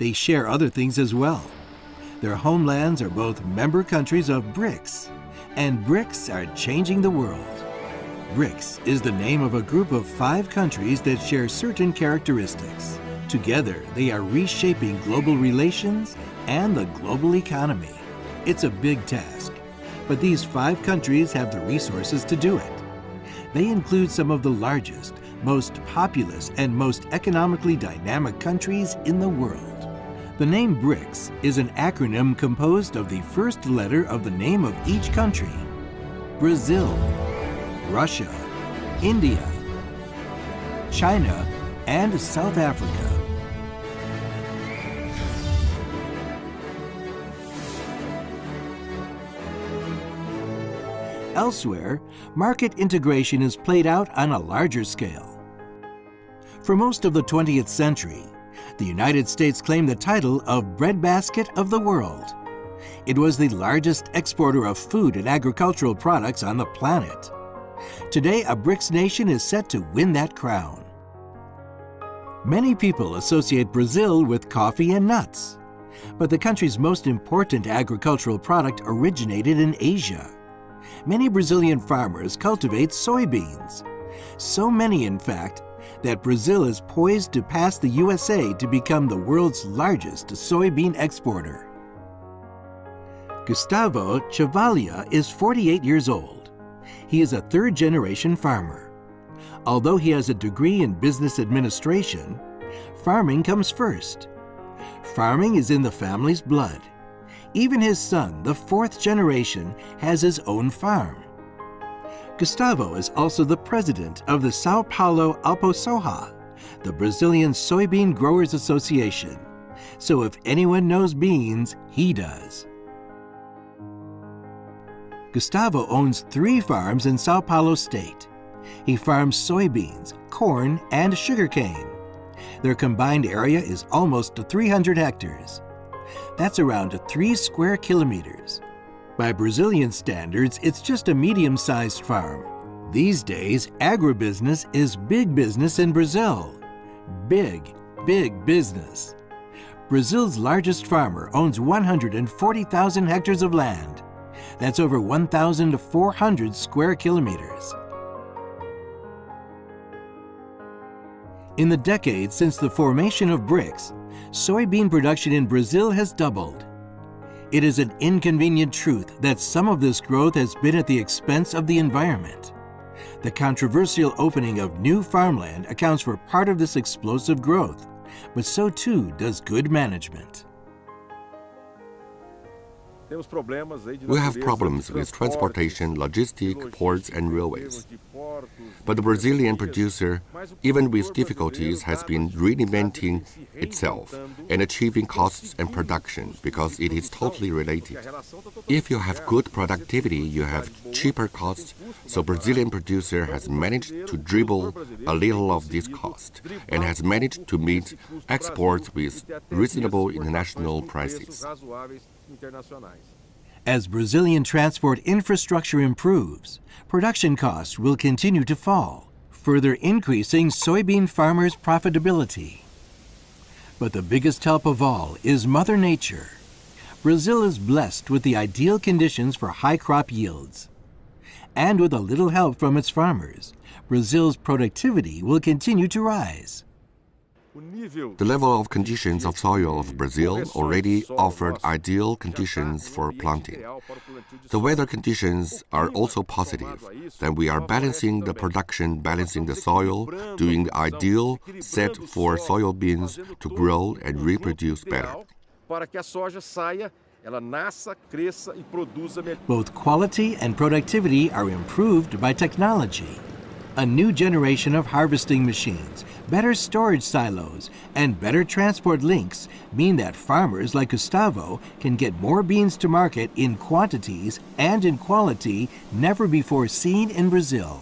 they share other things as well. Their homelands are both member countries of BRICS, and BRICS are changing the world. BRICS is the name of a group of 5 countries that share certain characteristics. Together, they are reshaping global relations and the global economy. It's a big task, but these 5 countries have the resources to do it. They include some of the largest, most populous, and most economically dynamic countries in the world. The name BRICS is an acronym composed of the first letter of the name of each country: Brazil, Russia, India, China, and South Africa. Elsewhere, market integration is played out on a larger scale. For most of the 20th century, the United States claimed the title of breadbasket of the world. It was the largest exporter of food and agricultural products on the planet. Today, a BRICS nation is set to win that crown. Many people associate Brazil with coffee and nuts, but the country's most important agricultural product originated in Asia. Many Brazilian farmers cultivate soybeans. So many, in fact, that Brazil is poised to pass the USA to become the world's largest soybean exporter. Gustavo Chavaglia is 48 years old. He is a third-generation farmer. Although he has a degree in business administration, farming comes first. Farming is in the family's blood. Even his son, the 4th generation, has his own farm. Gustavo is also the president of the Sao Paulo Aprosoja, the Brazilian Soybean Growers Association. So if anyone knows beans, he does. Gustavo owns 3 farms in Sao Paulo State. He farms soybeans, corn, and sugarcane. Their combined area is almost 300 hectares. That's around 3 square kilometers. By Brazilian standards, it's just a medium-sized farm. These days, agribusiness is big business in Brazil. Big, big business. Brazil's largest farmer owns 140,000 hectares of land. That's over 1,400 square kilometers. In the decades since the formation of BRICS, soybean production in Brazil has doubled. It is an inconvenient truth that some of this growth has been at the expense of the environment. The controversial opening of new farmland accounts for part of this explosive growth, but so too does good management. We have problems with transportation, logistics, ports, and railways. But the Brazilian producer, even with difficulties, has been reinventing itself and achieving costs and production because it is totally related. If you have good productivity, you have cheaper costs, so Brazilian producer has managed to dribble a little of this cost and has managed to meet exports with reasonable international prices. As Brazilian transport infrastructure improves, production costs will continue to fall, further increasing soybean farmers' profitability. But the biggest help of all is Mother Nature. Brazil is blessed with the ideal conditions for high crop yields. And with a little help from its farmers, Brazil's productivity will continue to rise. The level of conditions of soil of Brazil already offered ideal conditions for planting. The weather conditions are also positive. Then we are balancing the production, balancing the soil, doing the ideal set for soybeans to grow and reproduce better. Both quality and productivity are improved by technology. A new generation of harvesting machines, better storage silos, and better transport links mean that farmers like Gustavo can get more beans to market in quantities and in quality never before seen in Brazil.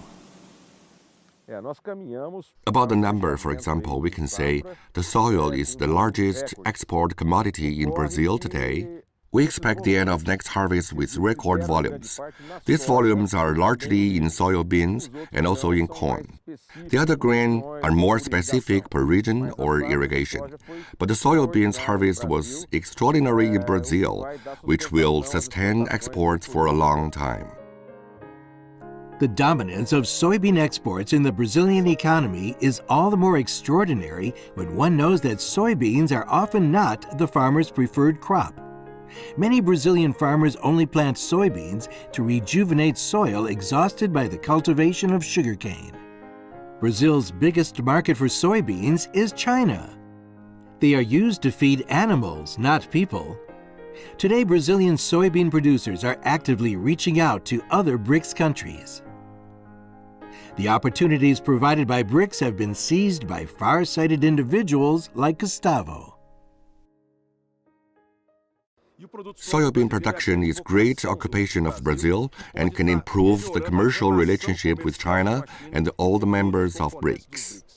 About the number, for example, we can say the soil is the largest export commodity in Brazil today, We expect the end of next harvest with record volumes. These volumes are largely in soybeans and also in corn. The other grain are more specific per region or irrigation. But the soybeans harvest was extraordinary in Brazil, which will sustain exports for a long time. The dominance of soybean exports in the Brazilian economy is all the more extraordinary when one knows that soybeans are often not the farmer's preferred crop. Many Brazilian farmers only plant soybeans to rejuvenate soil exhausted by the cultivation of sugarcane. Brazil's biggest market for soybeans is China. They are used to feed animals, not people. Today, Brazilian soybean producers are actively reaching out to other BRICS countries. The opportunities provided by BRICS have been seized by far-sighted individuals like Gustavo. Soybean production is a great occupation of Brazil and can improve the commercial relationship with China and all the members of BRICS.